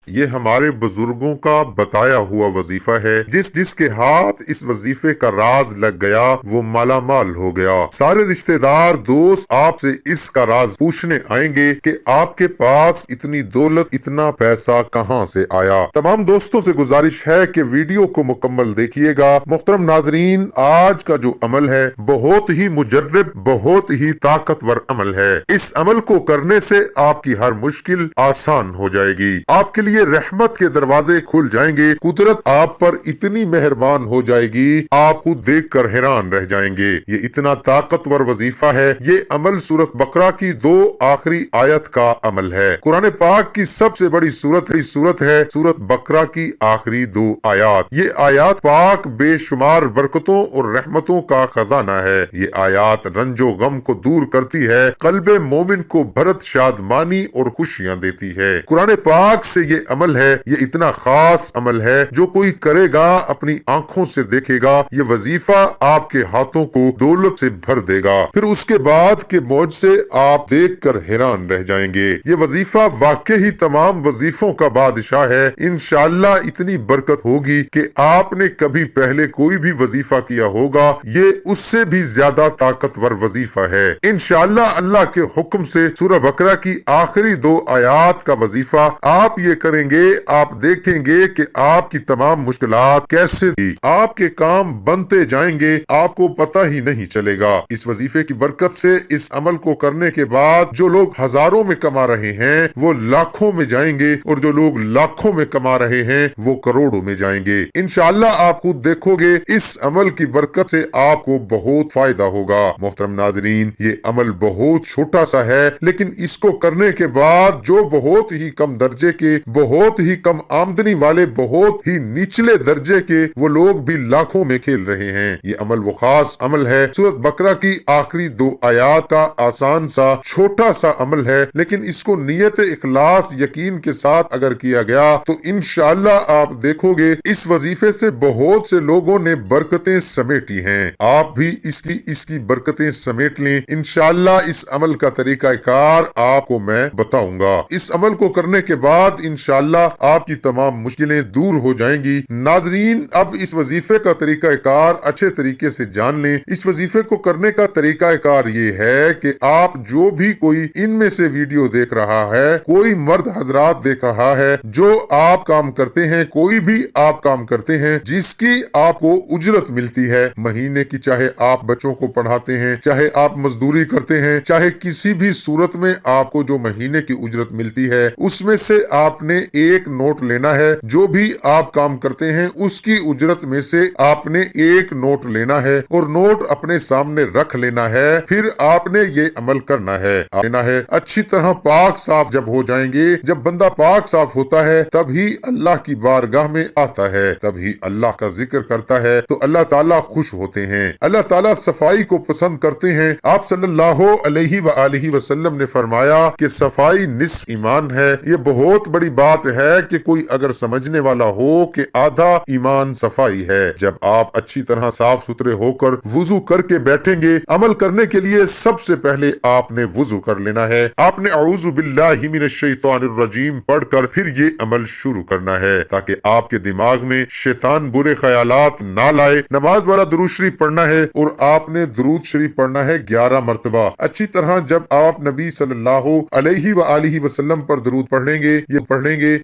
یہ ہمارے بزرگوں کا بتایا ہوا وظیفہ ہے، جس جس کے ہاتھ اس وظیفے کا راز لگ گیا وہ مالا مال ہو گیا۔ سارے رشتہ دار دوست آپ سے اس کا راز پوچھنے آئیں گے کہ آپ کے پاس اتنی دولت، اتنا پیسہ کہاں سے آیا۔ تمام دوستوں سے گزارش ہے کہ ویڈیو کو مکمل دیکھیے گا۔ محترم ناظرین، آج کا جو عمل ہے بہت ہی مجرب، بہت ہی طاقتور عمل ہے۔ اس عمل کو کرنے سے آپ کی ہر مشکل آسان ہو جائے گی، آپ کے لیے رحمت کے دروازے کھل جائیں گے، قدرت آپ پر اتنی مہربان ہو جائے گی آپ خود دیکھ کر حیران رہ جائیں گے۔ یہ اتنا طاقتور وظیفہ ہے۔ یہ عمل سورۃ بقرہ کی 2 آخری آیت کا عمل ہے۔ قرآن پاک کی سب سے بڑی سورت ہے سورۃ بقرہ کی آخری 2 آیات۔ یہ آیات پاک بے شمار برکتوں اور رحمتوں کا خزانہ ہے۔ یہ آیات رنج و غم کو دور کرتی ہے، قلب مومن کو بھرت شادمانی اور خوشیاں دیتی ہے۔ قرآن پاک سے یہ عمل ہے، یہ اتنا خاص عمل ہے، جو کوئی کرے گا اپنی آنکھوں سے دیکھے گا، یہ وظیفہ آپ کے ہاتھوں کو دولت سے بھر دے گا، پھر اس کے بعد کے موج سے آپ دیکھ کر حیران رہ جائیں گے۔ یہ وظیفہ واقعی تمام وظیفوں کا بادشاہ ہے۔ انشاءاللہ اتنی برکت ہوگی کہ آپ نے کبھی پہلے کوئی بھی وظیفہ کیا ہوگا، یہ اس سے بھی زیادہ طاقتور وظیفہ ہے۔ انشاءاللہ اللہ کے حکم سے سورہ بقرہ کی آخری 2 آیات کا وظیفہ آپ یہ کریں گے، آپ دیکھیں گے کہ آپ کی تمام مشکلات کیسے تھی، آپ کے کام بنتے جائیں گے، آپ کو پتہ ہی نہیں چلے گا۔ اس وظیفے کی برکت سے اس عمل کو کرنے کے بعد جو لوگ ہزاروں میں کما رہے ہیں وہ لاکھوں میں جائیں گے، اور جو لوگ لاکھوں میں کما رہے ہیں وہ کروڑوں میں جائیں گے۔ انشاءاللہ آپ خود دیکھو گے اس عمل کی برکت سے آپ کو بہت فائدہ ہوگا۔ محترم ناظرین، یہ عمل بہت چھوٹا سا ہے، لیکن اس کو کرنے کے بعد جو بہت ہی کم درجے کے، بہت ہی کم آمدنی والے، بہت ہی نچلے درجے کے وہ لوگ بھی لاکھوں میں کھیل رہے ہیں۔ یہ عمل وہ خاص عمل ہے، سورۃ بقرہ کی آخری 2 آیات کا آسان سا چھوٹا سا عمل ہے، لیکن اس کو نیت اخلاص یقین کے ساتھ اگر کیا گیا تو انشاءاللہ آپ دیکھو گے اس وظیفے سے بہت سے لوگوں نے برکتیں سمیٹی ہیں۔ آپ بھی اس کی برکتیں سمیٹ لیں۔ انشاءاللہ اس عمل کا طریقہ کار آپ کو میں بتاؤں گا۔ اس عمل کو کرنے کے بعد انشاءاللہ آپ کی تمام مشکلیں دور ہو جائیں گی۔ ناظرین، اب اس وظیفے کا طریقہ کار اچھے طریقے سے جان لیں۔ اس وظیفے کو کرنے کا طریقہ کار یہ ہے کہ آپ جو بھی کوئی ان میں سے ویڈیو دیکھ رہا ہے، کوئی مرد حضرات دیکھ رہا ہے، جو آپ کام کرتے ہیں، کوئی بھی آپ کام کرتے ہیں جس کی آپ کو اجرت ملتی ہے مہینے کی، چاہے آپ بچوں کو پڑھاتے ہیں، چاہے آپ مزدوری کرتے ہیں، چاہے کسی بھی صورت میں آپ کو جو مہینے کی اجرت ملتی ہے، اس میں سے آپ نے ایک نوٹ لینا ہے۔ جو بھی آپ کام کرتے ہیں اس کی اجرت میں سے آپ نے ایک نوٹ لینا ہے، اور نوٹ اپنے سامنے رکھ لینا ہے۔ پھر آپ نے یہ عمل کرنا ہے، لینا ہے اچھی طرح پاک صاف جب ہو جائیں گے، جب بندہ پاک صاف ہوتا ہے تب ہی اللہ کی بارگاہ میں آتا ہے، تب ہی اللہ کا ذکر کرتا ہے، تو اللہ تعالیٰ خوش ہوتے ہیں، اللہ تعالیٰ صفائی کو پسند کرتے ہیں۔ آپ صلی اللہ علیہ وآلہ وسلم نے فرمایا کہ صفائی نصف ایمان ہے۔ یہ بہت بڑی بات ہے کہ کوئی اگر سمجھنے والا ہو کہ آدھا ایمان صفائی ہے۔ جب آپ اچھی طرح صاف ستھرے ہو کر وضو کر کے بیٹھیں گے، عمل کرنے کے لیے سب سے پہلے آپ نے وضو کر لینا ہے، آپ نے اعوذ باللہ من الشیطان الرجیم پڑھ کر پھر یہ عمل شروع کرنا ہے، تاکہ آپ کے دماغ میں شیطان برے خیالات نہ لائے۔ نماز والا درود شریف پڑھنا ہے، اور آپ نے درود شریف پڑھنا ہے 11 مرتبہ اچھی طرح۔ جب آپ نبی صلی اللہ علیہ وآلہ وسلم پر درود پڑھیں گے،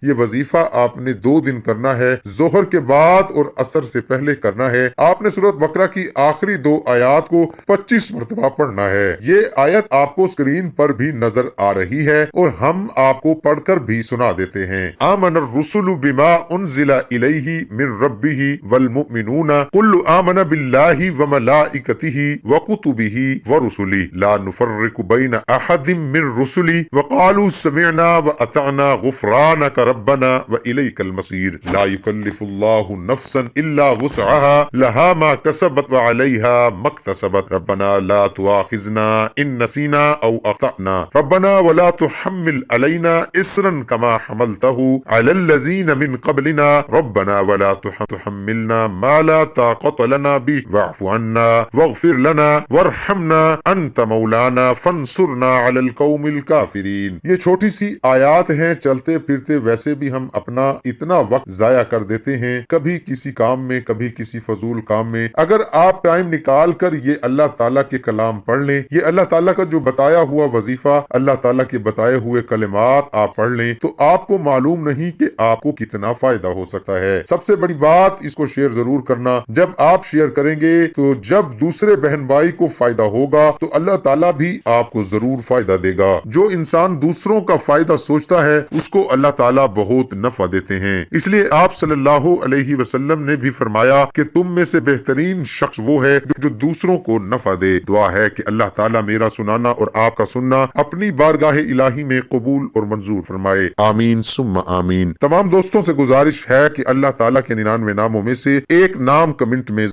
یہ وظیفہ آپ نے 2 دن کرنا ہے، ظہر کے بعد اور عصر سے پہلے کرنا ہے۔ آپ نے سورۃ بقرہ کی آخری 2 آیات کو 25 مرتبہ پڑھنا ہے۔ یہ آیت آپ کو اسکرین پر بھی نظر آ رہی ہے، اور ہم آپ کو پڑھ کر بھی سنا دیتے ہیں۔ آمن الرسل بما انزل الیہ من ربہ والمؤمنون کل آمن باللہ وملائکتہ وکتبہ ورسلہ لا نفرق بین احد من رسلہ وقالوا سمعنا واطعنا غفرانک ربنا والیک المصیر لا یکلف اللہ نفسا الا وسعها لها ما کسبت وعلیہا ما اکتسبت ربنا لا تؤاخذنا ان نسینا او اخطأنا ربنا ولا تحمل علینا اصرا كما حملته على الذین من قبلنا ربنا ولا تحملنا ما لا طاقة لنا به واعف عنا واغفر لنا وارحمنا انت مولانا فانصرنا على القوم الكافرین۔ یہ چھوٹی سی آیات ہیں، چلتے پھرتے ملتے ویسے بھی ہم اپنا اتنا وقت ضائع کر دیتے ہیں، کبھی کسی کام میں، کبھی کسی فضول کام میں۔ اگر آپ ٹائم نکال کر یہ اللہ تعالیٰ کے کلام پڑھ لیں، یہ اللہ تعالیٰ کا جو بتایا ہوا وظیفہ، اللہ تعالیٰ کے بتائے ہوئے کلمات آپ پڑھ لیں، تو آپ کو معلوم نہیں کہ آپ کو کتنا فائدہ ہو سکتا ہے۔ سب سے بڑی بات، اس کو شیئر ضرور کرنا۔ جب آپ شیئر کریں گے تو جب دوسرے بہن بھائی کو فائدہ ہوگا تو اللہ تعالیٰ بھی آپ کو ضرور فائدہ دے گا۔ جو انسان دوسروں کا فائدہ سوچتا ہے اس کو اللہ تعالیٰ بہت نفع دیتے ہیں۔ اس لیے آپ صلی اللہ علیہ وسلم نے بھی فرمایا کہ تم میں سے بہترین شخص وہ ہے جو دوسروں کو نفع دے۔ دعا ہے کہ اللہ تعالیٰ میرا سنانا اور آپ کا سننا اپنی بارگاہ الہی میں قبول اور منظور فرمائے، آمین ثم آمین۔ تمام دوستوں سے گزارش ہے کہ اللہ تعالیٰ کے 99 ناموں میں سے ایک نام کمنٹ میں